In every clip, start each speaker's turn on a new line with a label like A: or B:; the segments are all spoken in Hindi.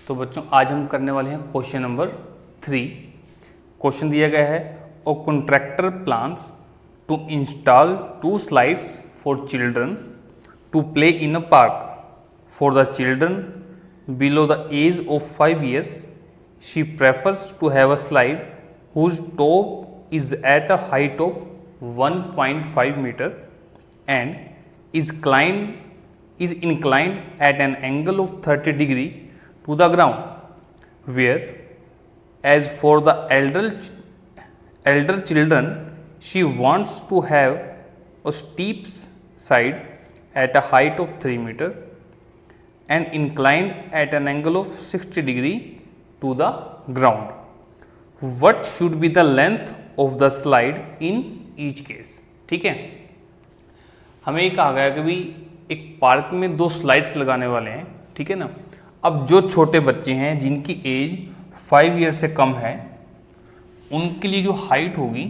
A: तो बच्चों आज हम करने वाले हैं क्वेश्चन नंबर 3। क्वेश्चन दिया गया है a contractor plans to install 2 slides for children to play in a park for the children below the age of 5 years. She prefers to have a slide whose top is at a height of 1.5 meter and is inclined at an angle of 30 degree to the ground, where as for the elder children she wants to have a steep side at a height of 3 meter and inclined at an angle of 60 degree to the ground. What should be the length of the slide in each case? ठीक है, हमें ये कहा गया कि भाई एक पार्क में 2 स्लाइड्स लगाने वाले हैं, ठीक है ना। अब जो छोटे बच्चे हैं जिनकी एज 5 ईयर से कम है उनके लिए जो हाइट होगी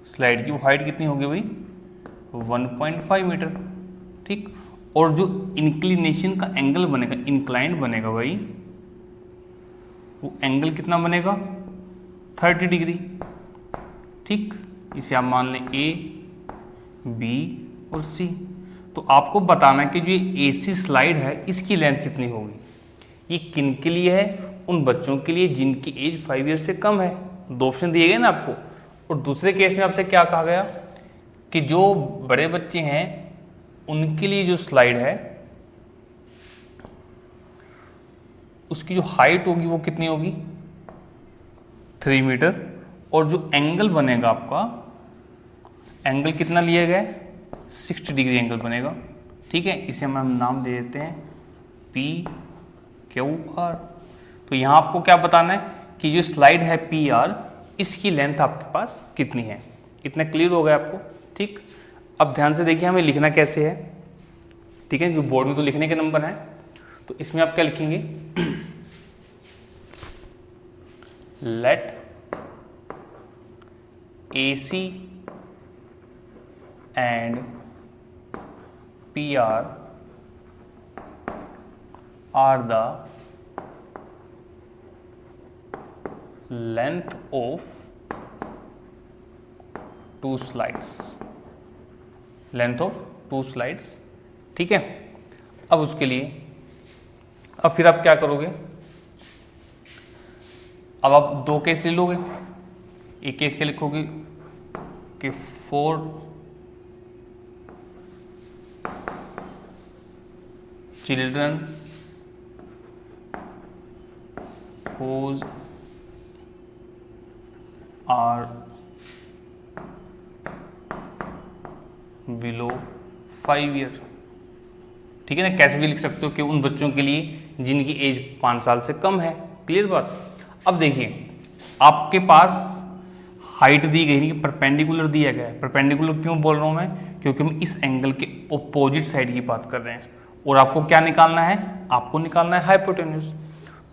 A: स्लाइड की, वो हाइट कितनी होगी भाई 1.5 मीटर, ठीक। और जो इंक्लिनेशन का एंगल बनेगा, इंक्लाइंड बनेगा भाई, वो एंगल कितना बनेगा 30 डिग्री, ठीक। इसे आप मान लें ए, बी और सी। तो आपको बताना है कि जो एसी स्लाइड है इसकी लेंथ कितनी होगी। ये किन के लिए है? उन बच्चों के लिए जिनकी एज 5 ईयर से कम है। 2 ऑप्शन दिए गए ना आपको। और दूसरे केस में आपसे क्या कहा गया कि जो बड़े बच्चे हैं उनके लिए जो स्लाइड है उसकी जो हाइट होगी वो कितनी होगी 3 मीटर, और जो एंगल बनेगा आपका, एंगल कितना लिया गया 60 डिग्री एंगल बनेगा, ठीक है। इसे हम नाम दे देते हैं पी क्यू आर। तो यहाँ आपको क्या बताना है कि जो स्लाइड है पी आर इसकी लेंथ आपके पास कितनी है। इतना क्लियर हो गया आपको, ठीक। अब ध्यान से देखिए हमें लिखना कैसे है, ठीक है। जो बोर्ड में तो लिखने के नंबर हैं, तो इसमें आप क्या लिखेंगे, late AC and PR are the length of 2 slides, length of 2 slides, ठीक है। अब उसके लिए अब फिर आप क्या करोगे, अब आप 2 केस ले लोगे। एक केस क्या लिखोगे कि 4 children whose are below 5 year, ठीक है ना। कैसे भी लिख सकते हो कि उन बच्चों के लिए जिनकी एज 5 साल से कम है। क्लियर बात। अब देखिए आपके पास हाइट दी गई नहीं, परपेंडिकुलर दिया गया है। परपेंडिकुलर क्यों बोल रहा हूं मैं, क्योंकि हम इस एंगल के ऑपोजिट साइड की बात कर रहे हैं और आपको क्या निकालना है, आपको निकालना है हाइपोटेन्यूज।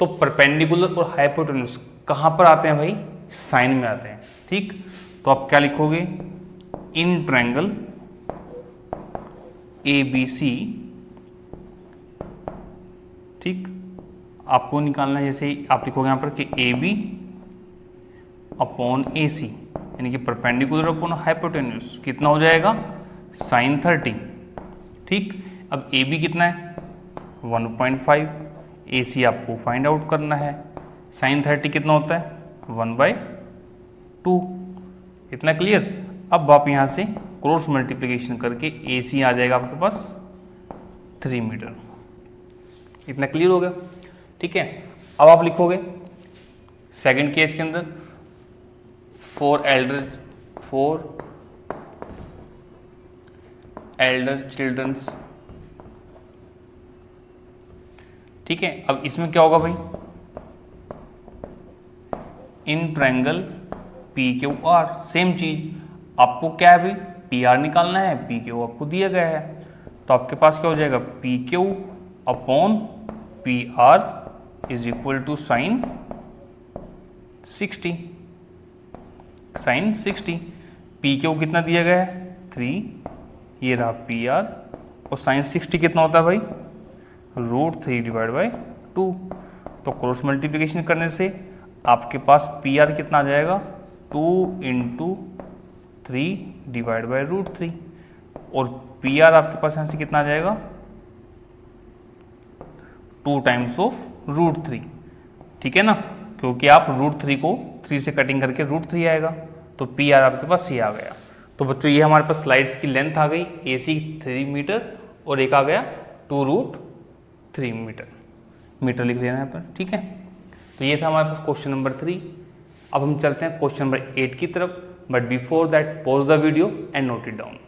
A: तो परपेंडिकुलर और हाइपोटेन्यूज कहां पर आते हैं भाई, साइन में आते हैं, ठीक। तो आप क्या लिखोगे, इन ट्रायंगल ABC, ठीक। आपको निकालना है, जैसे आप लिखोगे यहां पर कि AB अपॉन AC, यानी कि परपेंडिकुलर अपॉन हाइपोटेन्यूज कितना हो जाएगा sin 30, ठीक। अब AB कितना है 1.5, AC आपको फाइंड आउट करना है। sin 30 कितना होता है 1/2, इतना क्लियर। अब आप यहाँ से क्रॉस मल्टीप्लिकेशन करके AC आ जाएगा आपके पास 3 मीटर, इतना क्लियर हो गया, ठीक है। अब आप लिखोगे सेकंड केस के अंदर फोर एल्डर चिल्ड्रंस, ठीक है। अब इसमें क्या होगा भाई, इन ट्रायंगल PQR, सेम चीज। आपको क्या है भाई PR निकालना है, PQ आपको दिया गया है। तो आपके पास क्या हो जाएगा PQ upon PR is equal to sine 60। Sine 60, PQ कितना दिया गया है 3, ये रहा PR, और साइन 60 कितना होता है भाई √3/2। तो क्रॉस मल्टीप्लिकेशन करने से आपके पास पी आर कितना आ जाएगा 2 × 3 डिवाइड बाई √3 और पी आर आपके पास यहाँ से कितना आ जाएगा 2 टाइम्स ऑफ √3। ठीक है ना, क्योंकि आप √3 को 3 से कटिंग करके √3 आएगा, तो पी आर आपके पास ये आ गया। तो बच्चों ये हमारे पास स्लाइड्स की लेंथ आ गई AC 3 मीटर और एक आ गया 2√3 मीटर लिख लेना यहाँ पर। ठीक है, तो ये था हमारे पास क्वेश्चन नंबर 3। अब हम चलते हैं क्वेश्चन नंबर 8 की तरफ, but before that pause the video and note it down.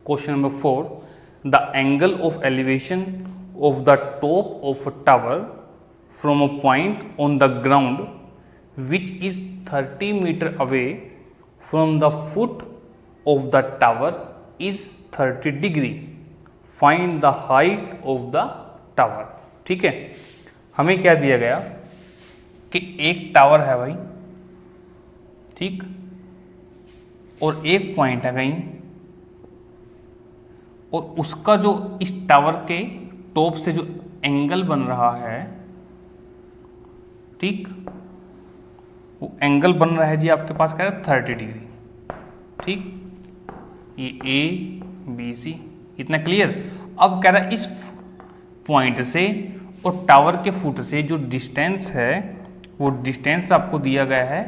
A: Question number 4. The angle of elevation of the top of a tower from a point on the ground which is 30 meter away from the foot of the tower is 30 degree. Find the height of the tower. ठीक है, हमें क्या दिया गया कि एक टावर है भाई, ठीक, और एक पॉइंट है कहीं, और उसका जो इस टावर के टॉप से जो एंगल बन रहा है, ठीक, वो एंगल बन रहा है जी आपके पास क्या है 30 डिग्री। ठीक, ये ABC इतना क्लियर। अब कह रहा है इस पॉइंट से और टावर के फुट से जो डिस्टेंस है वो डिस्टेंस आपको दिया गया है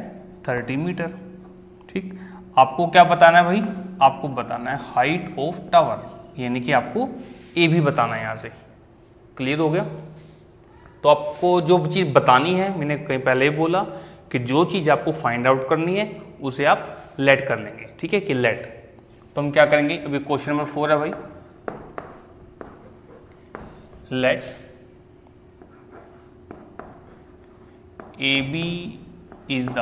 A: 30 मीटर। ठीक, आपको क्या बताना है भाई, आपको बताना है हाइट ऑफ टावर, यानी कि आपको ए भी बताना है यहाँ से। क्लियर हो गया। तो आपको जो चीज़ बतानी है, मैंने कहीं पहले ही बोला कि जो चीज़ आपको फाइंड आउट करनी है उसे आप लेट कर लेंगे। ठीक है कि लेट। तो हम क्या करेंगे, अभी क्वेश्चन नंबर 4 है भाई, let AB is the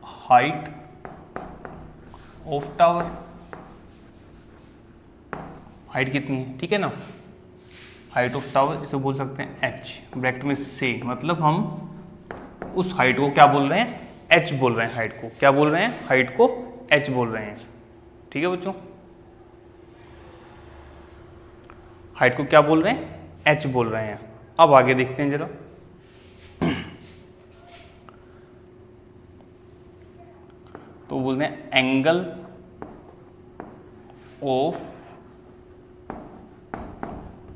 A: height of tower. Height कितनी है, ठीक है ना, हाइट ऑफ टावर इसे बोल सकते हैं H, ब्रैकेट में से, मतलब हम उस हाइट को क्या बोल रहे हैं, H बोल रहे हैं। हाइट को क्या बोल रहे हैं, हाइट को H बोल रहे हैं। ठीक है बच्चों, हाइट को क्या बोल रहे हैं, H बोल रहे हैं। अब आगे देखते हैं जरा। तो बोलते हैं angle of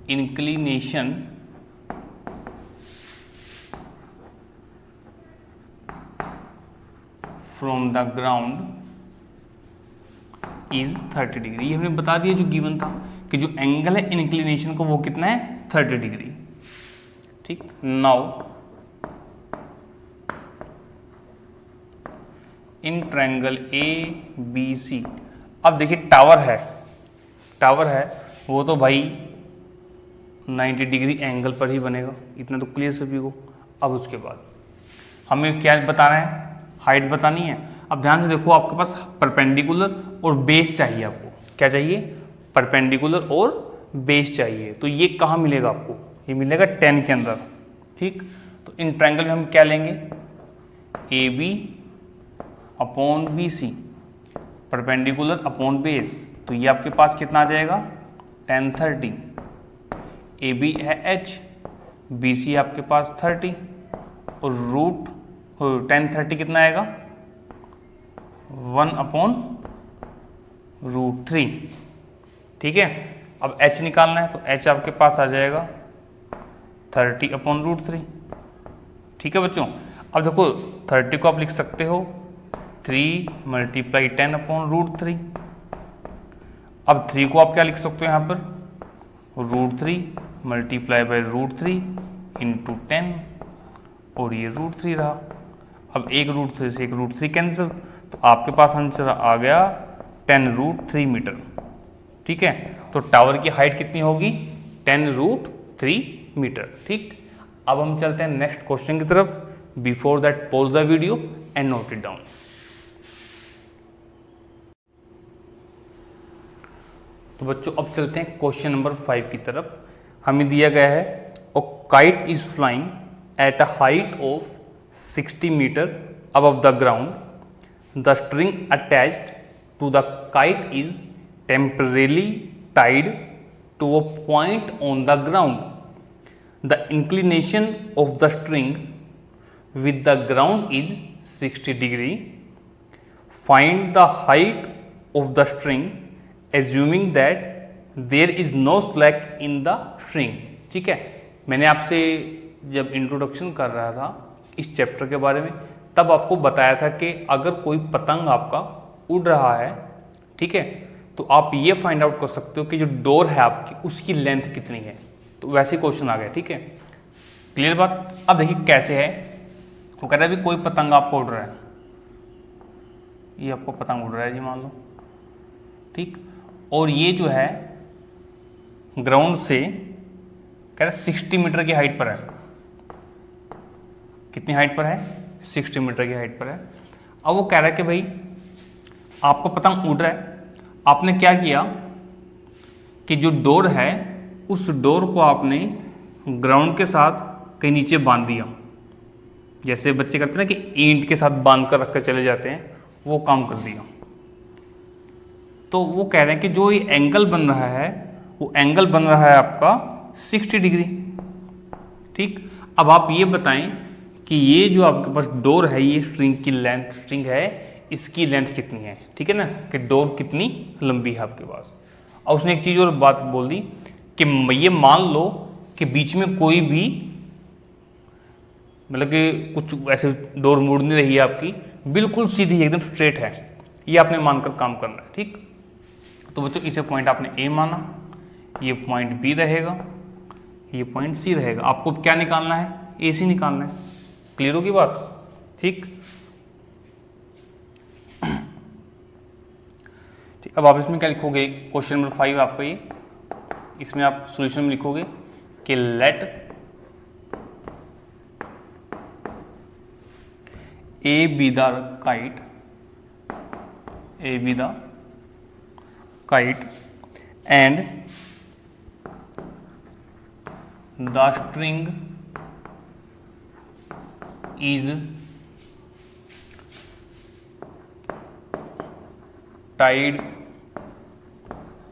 A: inclination from the ground is 30 degree. ये हमने बता दिया जो गिवन था कि जो एंगल है इंक्लिनेशन को वो कितना है 30 डिग्री। ठीक, नाउ इन ट्रायंगल ABC, अब देखिए टावर है वो तो भाई 90 डिग्री एंगल पर ही बनेगा, इतना तो क्लियर सभी को। अब उसके बाद हमें क्या बताना है, हाइट बतानी है। अब ध्यान से देखो, आपके पास परपेंडिकुलर और बेस चाहिए। आपको क्या चाहिए, परपेंडिकुलर और बेस चाहिए। तो ये कहाँ मिलेगा आपको, ये मिलेगा 10 के अंदर। ठीक, तो इन ट्रायंगल में हम क्या लेंगे, AB upon BC, perpendicular upon base, तो ये आपके पास कितना आ जाएगा 10 30। AB है H, BC आपके पास 30 और रूट 10 30 कितना आएगा 1 अपॉन √3। ठीक है, अब H निकालना है, तो H आपके पास आ जाएगा 30 अपॉन √3। ठीक है बच्चों, अब देखो 30 को आप लिख सकते हो 3 × 10 अपॉन √3। अब 3 को आप क्या लिख सकते हो यहाँ पर, √3 × √3 इंटू 10, और ये √3 रहा। अब एक √3 से एक √3 कैंसिल, तो आपके पास आंसर आ गया 10√3 मीटर। ठीक है, तो टावर की हाइट कितनी होगी 10√3 मीटर। ठीक, अब हम चलते हैं नेक्स्ट क्वेश्चन की तरफ। Before that pause the video and note it down. तो बच्चों अब चलते हैं क्वेश्चन नंबर 5 की तरफ। हमें दिया गया है a kite is flying at a height of 60 metre above the ground. The string attached to the kite is temporarily tied to a point on the ground. The inclination of the string with the ground is 60 degree. Find the height of the string assuming that there is no slack in the string. ठीक है, मैंने आपसे जब इंट्रोडक्शन कर रहा था इस चैप्टर के बारे में तब आपको बताया था कि अगर कोई पतंग आपका उड़ रहा है, ठीक है, तो आप ये फाइंड आउट कर सकते हो कि जो डोर है आपकी उसकी लेंथ कितनी है। तो वैसे क्वेश्चन आ गया, ठीक है, क्लियर बात। अब देखिए कैसे है, वो कह रहा है भी कोई पतंग आपको उड़ रहा है, ये आपको पतंग उड़ रहा है जी मान लो, ठीक, और ये जो है ग्राउंड से कह रहा है 60 मीटर की हाइट पर है। कितनी हाइट पर है? 60 मीटर की हाइट पर है। अब वो कह रहा है कि भाई आपको पतंग उड़ रहा है, आपने क्या किया कि जो डोर है उस डोर को आपने ग्राउंड के साथ कहीं नीचे बांध दिया, जैसे बच्चे करते हैं ना कि ईंट के साथ बांध कर रख कर चले जाते हैं, वो काम कर दिया। तो वो कह रहे हैं कि जो ये एंगल बन रहा है वो एंगल बन रहा है आपका 60 डिग्री, ठीक। अब आप ये बताएं कि ये जो आपके पास डोर है, ये स्ट्रिंग की लेंथ, स्ट्रिंग है इसकी लेंथ कितनी है, ठीक है ना, कि डोर कितनी लंबी है आपके पास। और उसने एक चीज़ और बात बोल दी कि ये मान लो कि बीच में कोई भी मतलब कि कुछ ऐसे डोर मुड़ नहीं रही है आपकी, बिल्कुल सीधी एकदम स्ट्रेट है, ये आपने मानकर काम करना है, ठीक। तो बच्चों इसे पॉइंट आपने ए माना, ये पॉइंट बी रहेगा, ये पॉइंट सी रहेगा। आपको क्या निकालना है? ए सी निकालना है। क्लियर होगी बात, ठीक। ठीक, अब आप इसमें क्या लिखोगे? क्वेश्चन नंबर 5 आपका ये, इसमें आप सॉल्यूशन में लिखोगे कि let A be the kite, A be the kite and the string is tied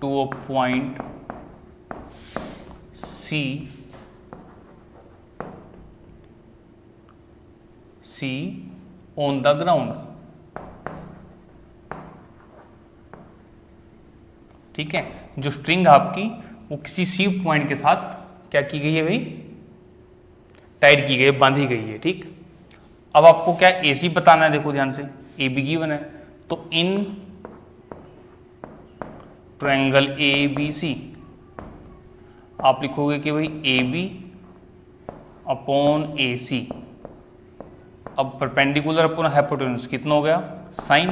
A: to a point C on the ground, ठीक है। जो स्ट्रिंग आपकी वो किसी सी पॉइंट के साथ क्या की गई है भाई? टाइड की गई है, बांधी गई है, ठीक। अब आपको क्या ए सी बताना है, देखो ध्यान से, ए बी गिवन है, तो इन ट्रायंगल ए बी सी आप लिखोगे कि भाई ए बी अपॉन ए सी, अब परपेंडिकुलर अपॉन हाइपोटेन्यूज कितना हो गया? साइन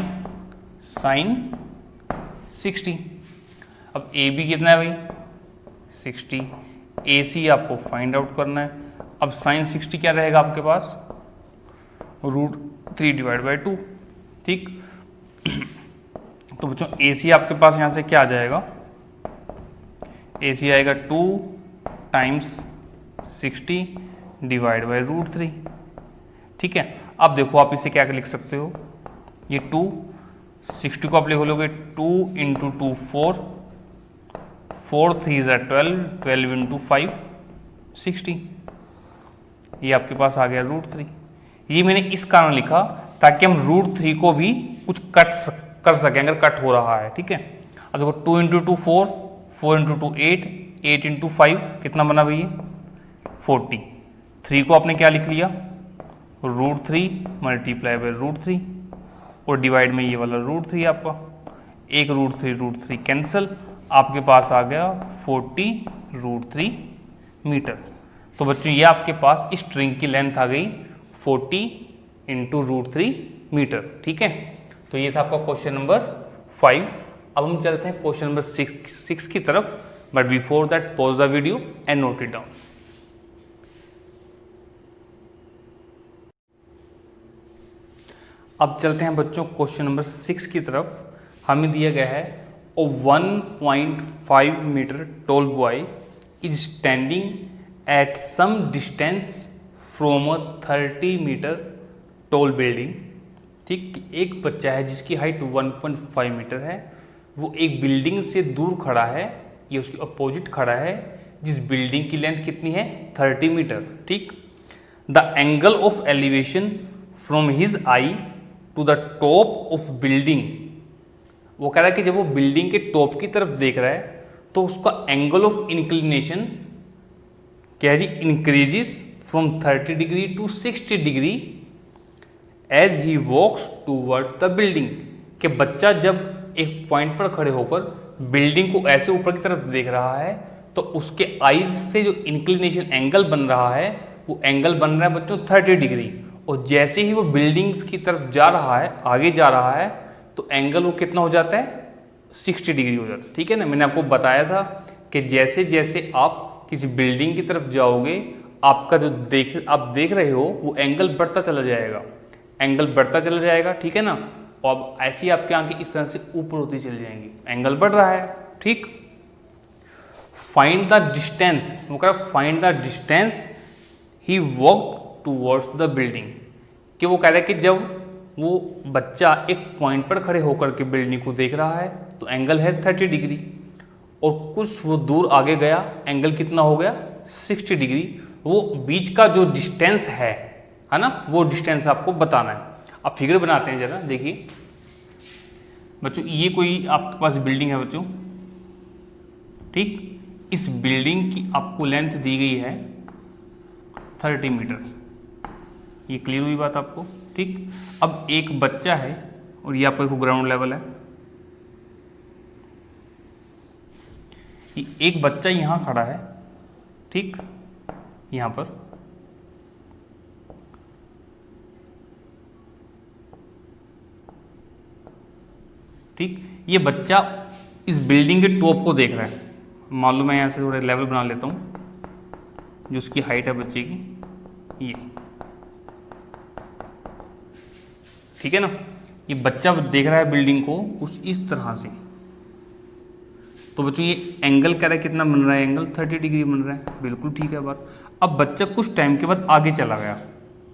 A: 60। अब ए बी कितना है भाई? 60। ए सी आपको फाइंड आउट करना है। अब साइन 60 क्या रहेगा आपके पास? √3 डिवाइड बाई 2, ठीक। तो बच्चों ए सी आपके पास यहाँ से क्या आ जाएगा? ए सी आएगा 2 टाइम्स 60 डिवाइड बाई √3, ठीक है। अब देखो आप इसे क्या लिख सकते हो, ये 2 60 को आप लिख लोगे 2 × 2 4 3 = 12 × 5 60, ये आपके पास आ गया √3। ये मैंने इस कारण लिखा ताकि हम √3 को भी कुछ कर सकें अगर कट हो रहा है, ठीक है। अब देखो 2 × 2 4 4 × 2 8 8 × 5 कितना बना भैया? 40। 3 को आपने क्या लिख लिया? √3 मल्टीप्लाई बाई √3 और डिवाइड में ये वाला √3 आपका, एक √3 कैंसिल, आपके पास आ गया 40 √3 मीटर। तो बच्चों ये आपके पास इस स्ट्रिंग की लेंथ आ गई 40 × √3 मीटर, ठीक है। तो ये था आपका क्वेश्चन नंबर 5। अब हम चलते हैं क्वेश्चन नंबर 6 की तरफ, but before that pause the video and note it down. अब चलते हैं बच्चों क्वेश्चन नंबर 6 की तरफ। हमें दिया गया है a 1.5 metre tall boy is standing at some distance from a 30 metre tall building ठीक, कि एक बच्चा है जिसकी हाइट 1.5 मीटर है, वो एक बिल्डिंग से दूर खड़ा है, ये उसके अपोजिट खड़ा है, जिस बिल्डिंग की लेंथ कितनी है 30 मीटर। ठीक, the angle of elevation from his eye to the top of building, वो कह रहा है कि जब वो बिल्डिंग के टॉप की तरफ देख रहा है तो उसका एंगल ऑफ इंक्लिनेशन क्या है जी, increases from 30 degree to 60 degree as he walks toward the building, कि बच्चा जब एक पॉइंट पर खड़े होकर बिल्डिंग को ऐसे ऊपर की तरफ देख रहा है तो उसके आईज से जो इंक्लिनेशन एंगल बन रहा है वो एंगल बन रहा है बच्चों 30 डिग्री, और जैसे ही वो बिल्डिंग्स की तरफ जा रहा है, आगे जा रहा है, तो एंगल वो कितना हो जाता है 60 डिग्री हो जाता है। ठीक है ना, मैंने आपको बताया था कि जैसे जैसे आप किसी बिल्डिंग की तरफ जाओगे आपका जो आप देख रहे हो वो एंगल बढ़ता चला जाएगा, एंगल बढ़ता चला जाएगा। ठीक है ना, और अब ऐसी आपकी आंखें इस तरह से ऊपर होती चली जाएंगी, एंगल बढ़ रहा है। ठीक, फाइंड द डिस्टेंस, वो कह रहा है find the distance he walk towards the building, कि वो कह रहा है कि जब वो बच्चा एक पॉइंट पर खड़े होकर के बिल्डिंग को देख रहा है तो एंगल है 30 डिग्री, और कुछ वो दूर आगे गया, एंगल कितना हो गया 60 डिग्री। वो बीच का जो डिस्टेंस है ना, वो डिस्टेंस आपको बताना है। अब फिगर बनाते हैं जरा, देखिए बच्चों, ये कोई आपके पास बिल्डिंग है बच्चों, ठीक, इस बिल्डिंग की आपको लेंथ दी गई है 30 मीटर, ये क्लियर हुई बात आपको। ठीक, अब एक बच्चा है और ये आपको ग्राउंड लेवल है, एक बच्चा यहां खड़ा है, ठीक, यहां पर, ठीक, ये बच्चा इस बिल्डिंग के टॉप को देख रहा है। मालूम है, यहां से थोड़ा लेवल बना लेता हूं, जो उसकी हाइट है बच्चे की, ये ठीक है ना, ये बच्चा देख रहा है बिल्डिंग को कुछ इस तरह से, तो बच्चों ये एंगल कह रहा है कितना बन रहा है, एंगल 30 डिग्री बन रहा है, बिल्कुल ठीक है बात। अब बच्चा कुछ टाइम के बाद आगे चला गया,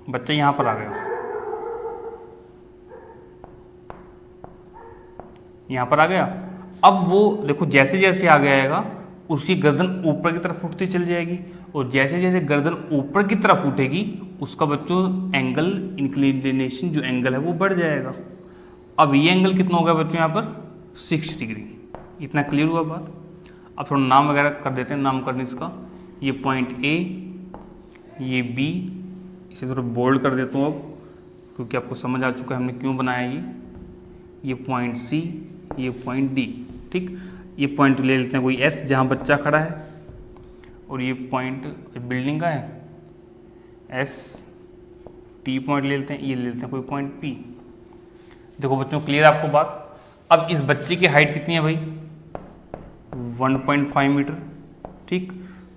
A: बच्चा यहां पर आ गया, यहां पर आ गया। अब वो देखो जैसे जैसे आगे आएगा उसकी गर्दन ऊपर की तरफ उठती चली जाएगी, और जैसे जैसे गर्दन ऊपर की तरफ उठेगी उसका बच्चों एंगल इंक्लिनेशन जो एंगल है वो बढ़ जाएगा। अब ये एंगल कितना हो गया बच्चों यहाँ पर 60 डिग्री, इतना क्लियर हुआ बात। अब थोड़ा नाम वगैरह कर देते हैं, नामकरण इसका, ये पॉइंट ए, ये बी, इसे थोड़ा बोल्ड कर देता हूँ अब, क्योंकि आपको समझ आ चुका है हमने क्यों बनाया ये पॉइंट सी, ये पॉइंट डी। ठीक, ये पॉइंट ले लेते हैं कोई एस जहाँ बच्चा खड़ा है, और ये पॉइंट बिल्डिंग का है एस, टी पॉइंट ले लेते हैं, ये ले लेते हैं कोई पॉइंट पी। देखो बच्चों क्लियर आपको बात। अब इस बच्चे की हाइट कितनी है भाई 1.5 मीटर, ठीक,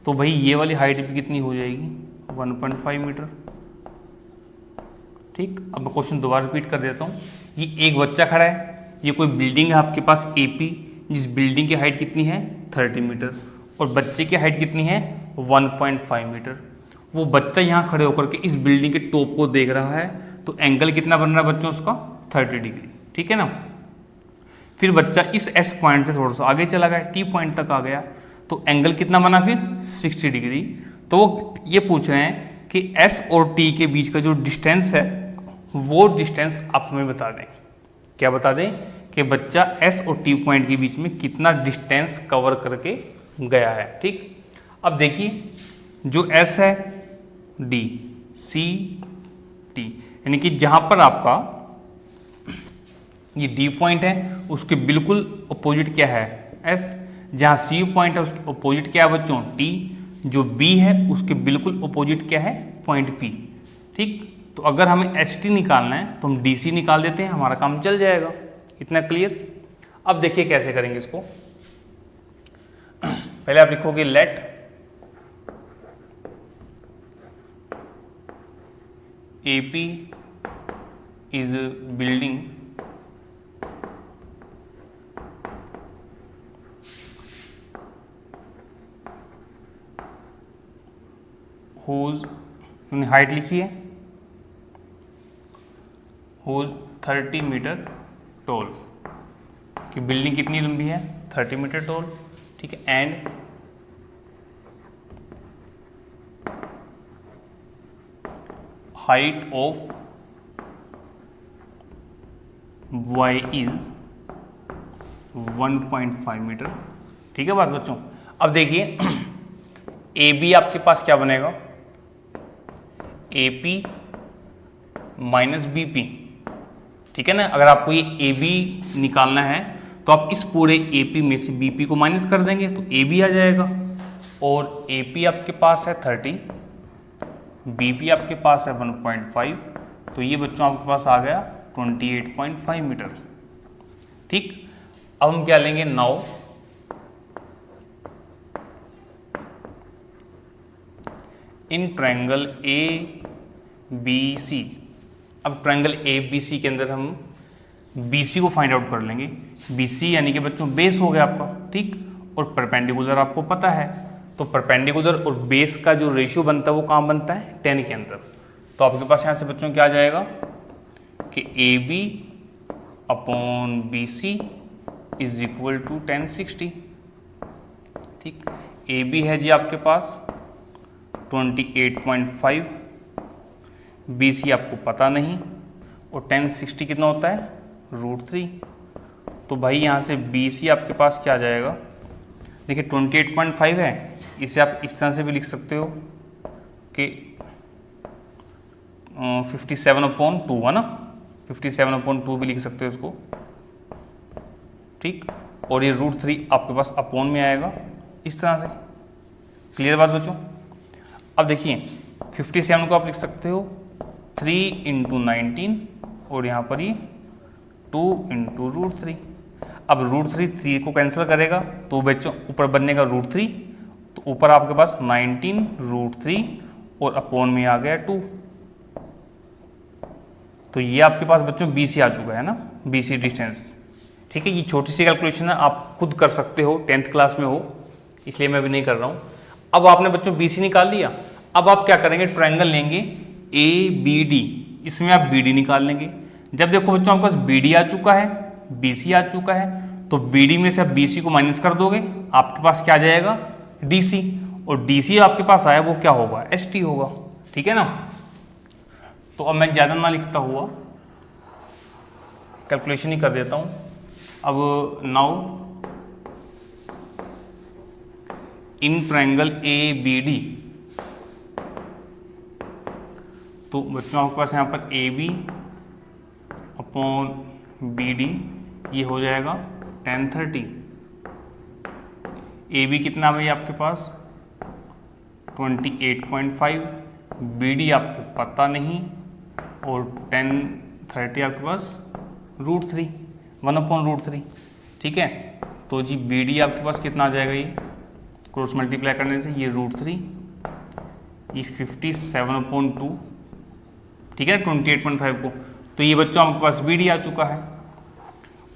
A: तो भाई ये वाली हाइट भी कितनी हो जाएगी 1.5 मीटर। ठीक, अब मैं क्वेश्चन दोबारा रिपीट कर देता हूँ। ये एक बच्चा खड़ा है, ये कोई बिल्डिंग है आपके पास एपी, जिस बिल्डिंग की हाइट कितनी है 30 मीटर, और बच्चे की हाइट कितनी है 1.5 मीटर। वो बच्चा यहाँ खड़े होकर के इस बिल्डिंग के टॉप को देख रहा है, तो एंगल कितना बन रहा है बच्चों उसका 30 डिग्री। ठीक है ना, फिर बच्चा इस एस पॉइंट से थोड़ा सा आगे चला गया, टी पॉइंट तक आ गया, तो एंगल कितना बना फिर 60 डिग्री। तो वो ये पूछ रहे हैं कि एस और टी के बीच का जो डिस्टेंस है वो डिस्टेंस आप हमें बता दें। क्या बता दें कि बच्चा एस और टी पॉइंट के बीच में कितना डिस्टेंस कवर करके गया है। ठीक, अब देखिए जो एस है डी सी टी, यानी कि जहां पर आपका ये डी पॉइंट है उसके बिल्कुल अपोजिट क्या है एस, जहां सी पॉइंट है उसके अपोजिट क्या है बच्चों टी, जो बी है उसके बिल्कुल अपोजिट क्या है पॉइंट पी। ठीक, तो अगर हमें एच टी निकालना है तो हम डी सी निकाल देते हैं, हमारा काम चल जाएगा। इतना क्लियर। अब देखिए कैसे करेंगे इसको। पहले आप लिखोगे let AP is building whose, height लिखी है, हु इज 30 मीटर टॉल, कि बिल्डिंग कितनी लंबी है 30 मीटर टॉल, ठीक है। And height of y is 1.5 metre, ठीक है बात बच्चों। अब देखिए ए बी आपके पास क्या बनेगा, A P minus B P, ठीक है ना। अगर आपको ये ए बी निकालना है तो आप इस पूरे ए पी में से बी पी को माइनस कर देंगे तो ए बी आ जाएगा। और ए पी आपके पास है 30, बी पी आपके पास है 1.5, तो ये बच्चों आपके पास आ गया 28.5 मीटर, ठीक। अब हम क्या लेंगे, now in triangle A B C. अब ट्रायंगल ए बी सी के अंदर हम बी सी को फाइंड आउट कर लेंगे। बी सी यानी कि बच्चों बेस हो गया आपका, ठीक। और परपेंडिकुलर आपको पता है, तो परपेंडिकुलर और बेस का जो रेशियो बनता है वो कहाँ बनता है 10 के अंदर। तो आपके पास यहाँ से बच्चों क्या आ जाएगा कि A B upon B C is equal to 1060, ठीक। ए बी है जी आपके पास 28.5, बी सी आपको पता नहीं, और 1060 कितना होता है √3। तो भाई यहाँ से बी सी आपके पास क्या आ जाएगा, देखिए 28.5 है, इसे आप इस तरह से भी लिख सकते हो कि 57/2 है ना, 57/2 भी लिख सकते हो इसको, ठीक। और ये √3 आपके पास अपॉन में आएगा इस तरह से। क्लियर बात बच्चों। अब देखिए 57 को आप लिख सकते हो 3 × 19 और यहाँ पर ये 2 × √3। अब √3 को कैंसिल करेगा तो बच्चों ऊपर बनेगा √3, तो ऊपर आपके पास 19 √3 और अपॉन में आ गया 2। तो ये आपके पास बच्चों बी सी आ चुका है ना, बी सी डिस्टेंस, ठीक है। ये छोटी सी कैलकुलेशन है, आप खुद कर सकते हो, 10th क्लास में हो इसलिए मैं भी नहीं कर रहा हूँ। अब आपने बच्चों बी सी निकाल लिया, अब आप क्या करेंगे, ट्रायंगल लेंगे ए बी डी, इसमें आप बी डी निकाल लेंगे। जब देखो बच्चों आपके पास बी डी आ चुका है, बी सी आ चुका है, तो बी डी में से आप बी सी को माइनस कर दोगे, आपके पास क्या आ जाएगा डी सी, और डी सी आपके पास आया वो क्या होगा एस टी होगा, ठीक है ना। तो अब मैं ज़्यादा ना लिखता हुआ कैलकुलेशन ही कर देता हूँ। अब now in triangle A B D, तो बच्चों आपके पास यहाँ पर A B upon B D ये हो जाएगा 1030। ए बी कितना भाई आपके पास 28.5, बी डी आपको पता नहीं, और 1030 आपके पास √3, 1/√3, ठीक है। तो जी बी डी आपके पास कितना आ जाएगा, ये क्रॉस मल्टीप्लाई करने से ये √3, ये 57/2, ठीक है 28.5 को। तो ये बच्चों आपके पास बी डी आ चुका है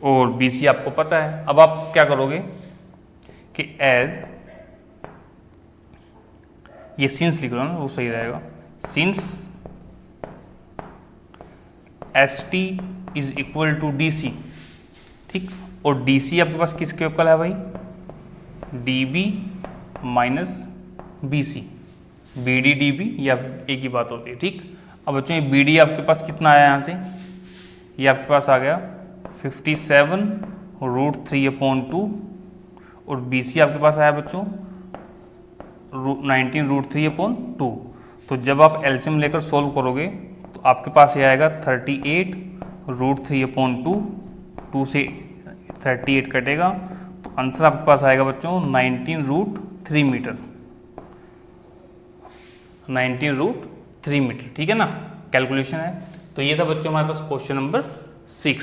A: और बी सी आपको पता है। अब आप क्या करोगे कि एज ये सिंस लिख लो ना, वो सही रहेगा, since S T is equal to D C, ठीक। और डी सी आपके पास किसके इक्वल है भाई, D B minus B C, B D D B या एक ही बात होती है, ठीक। अब बच्चों ये बी डी आपके पास कितना आया यहाँ से, ये आपके पास आ गया 57√3/2, और बी सी आपके पास आया बच्चों 19√3/2। तो जब आप एलसीएम लेकर सॉल्व करोगे तो आपके पास ये आएगा 38√3/2, 2 से 38 कटेगा तो आंसर आपके पास आएगा बच्चों 19√3 मीटर, 19√3 मीटर, ठीक है ना। कैलकुलेशन है। तो ये था बच्चों हमारे पास क्वेश्चन नंबर 6।